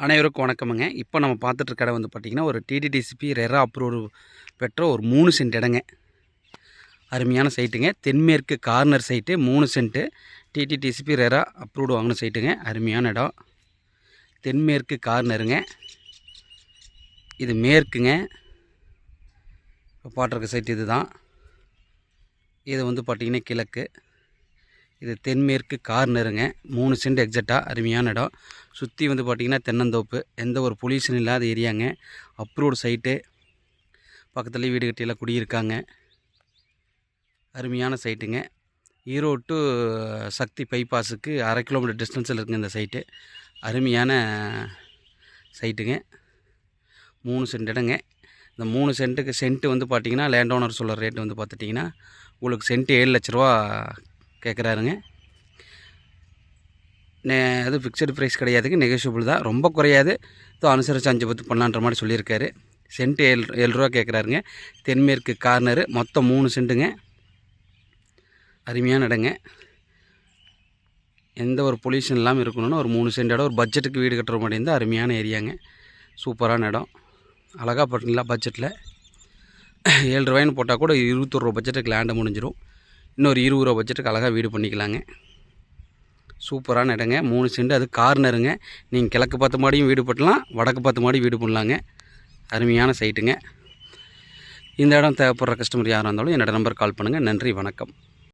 அனைவருக்கும் வணக்கமுங்க. இப்போ நம்ம பார்த்துட்டு கடை வந்து பார்த்திங்கன்னா, ஒரு டிடிடிசிபி ரெரா அப்ரூவ் பெற்ற ஒரு 3 சென்ட் இடங்க. அருமையான சைட்டுங்க. தென்மேற்கு corner site 3 cent. DTCP RERA approved வாங்கின சைட்டுங்க. அருமையான இடம். தென்மேற்கு கார்னருங்க. இது மேற்குங்க. இப்போ பாட்டிருக்க சைட்டு இது தான். இது வந்து பார்த்திங்கன்னா கிழக்கு. இது தென்மேற்கு கார்னருங்க. 3 சென்ட் எக்ஸாக்டாக அருமையான இடம். சுற்றி வந்து பார்த்திங்கன்னா தென்னந்தோப்பு, எந்த ஒரு பொல்யூஷன் இல்லாத ஏரியாங்க. Approved site. பக்கத்துலேயே வீடு கட்டியெல்லாம் குடியிருக்காங்க. அருமையான சைட்டுங்க. ஈரோடு டு சக்தி பைபாஸுக்கு 1/2 கிலோமீட்டர் டிஸ்டன்ஸில் இருக்குங்க இந்த சைட்டு. அருமையான சைட்டுங்க. 3 சென்ட் இடங்க. இந்த 3 சென்ட்டுக்கு சென்ட்டு வந்து பார்த்திங்கன்னா லேண்ட் ஓனர் சொல்கிற ரேட்டு வந்து பார்த்துட்டிங்கன்னா உங்களுக்கு சென்ட்டு 7 லட்ச ரூபா கேட்குறாருங்க. அது ஃபிக்ஸடு ப்ரைஸ் கிடையாதுங்க, நெகோஷியபிள் தான். ரொம்ப குறையாது, அனுசரித்து 5-10 பண்ணலான்ற மாதிரி சொல்லியிருக்காரு. சென்ட்டு 7 ரூபா கேட்குறாருங்க. தென்மேற்கு கார்னரு. மொத்தம் 3 சென்ட்டுங்க. அருமையான இடங்க. எந்த ஒரு பொல்யூஷன் இல்லாமல் இருக்கணும்னு ஒரு 3 சென்ட் இடம், ஒரு பட்ஜெட்டுக்கு வீடு கட்டுற மாதிரி இருந்தால் அருமையான ஏரியாங்க. சூப்பரான இடம். அழகாக போட்டிங்களா பட்ஜெட்டில் 7 ரூபாய்னு போட்டால் கூட 21 ரூபா பட்ஜெட்டுக்கு லேண்டை முடிஞ்சிடும். இன்னொரு 20 ரூபா பட்ஜெட்டுக்கு அழகாக வீடு பண்ணிக்கலாங்க. சூப்பரான இடங்க. 3 சென்ட். அது கார்னருங்க. நீங்கள் கிழக்கு பார்த்த மாடியும் வீடு பண்ணலாம், வடக்கு பார்த்த மாடி வீடு பண்ணலாங்க. அருமையான சைட்டுங்க. இந்த இடம் தேவைப்படுற கஸ்டமர் யாராக இருந்தாலும் என்னோடய நம்பர் கால் பண்ணுங்கள். நன்றி, வணக்கம்.